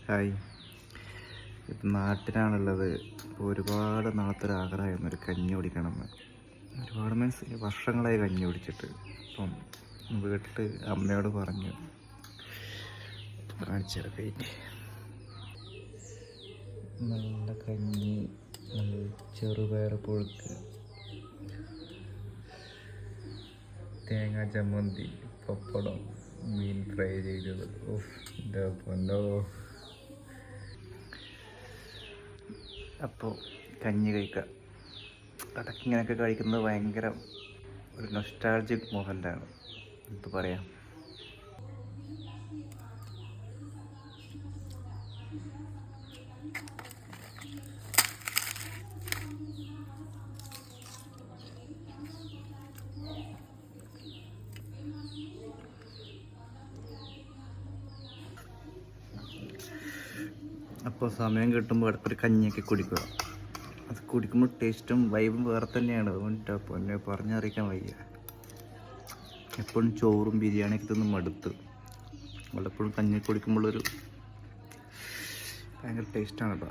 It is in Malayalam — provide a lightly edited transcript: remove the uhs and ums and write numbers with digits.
ഹായ്. ഇപ്പം നാട്ടിലാണുള്ളത്. ഇപ്പോൾ ഒരുപാട് നാളത്തൊരു ആഗ്രഹമായിരുന്നു ഒരു കഞ്ഞി കുടിക്കണമെന്ന്. ഒരുപാട് മീൻസ് വർഷങ്ങളായി കഞ്ഞി കുടിച്ചിട്ട്. അപ്പം വീട്ടിൽ അമ്മയോട് പറഞ്ഞു കാണിച്ചാൽ കഴിഞ്ഞ് നല്ല കഞ്ഞി, നല്ല ചെറുപയർ പുഴുക്ക്, തേങ്ങാ ചമ്മന്തി, പപ്പടം, മീൻ ഫ്രൈ ചെയ്തത്. എൻ്റെ പൊന്നോ. അപ്പോൾ കഞ്ഞി കഴിക്കുക. അതൊക്കെ ഇങ്ങനെയൊക്കെ കഴിക്കുന്നത് ഭയങ്കര ഒരു നൊസ്റ്റാൾജിക് മൊമെൻ്റാണ്. എന്ത് പറയാം. അപ്പോൾ സമയം കിട്ടുമ്പോൾ ഇടയ്ക്കൊരു കഞ്ഞിയൊക്കെ കുടിക്കുക. അത് കുടിക്കുമ്പോൾ ടേസ്റ്റും വൈബും വേറെ തന്നെയാണ്. അതുകൊണ്ട് പൊന്നെ പറഞ്ഞറിയിക്കാൻ വയ്യ. എപ്പോഴും ചോറും ബിരിയാണിയൊക്കെ തിന്ന് മടുത്ത് വല്ലപ്പോഴും കഞ്ഞി കുടിക്കുമ്പോഴൊരു ഭയങ്കര ടേസ്റ്റാണ് കേട്ടോ.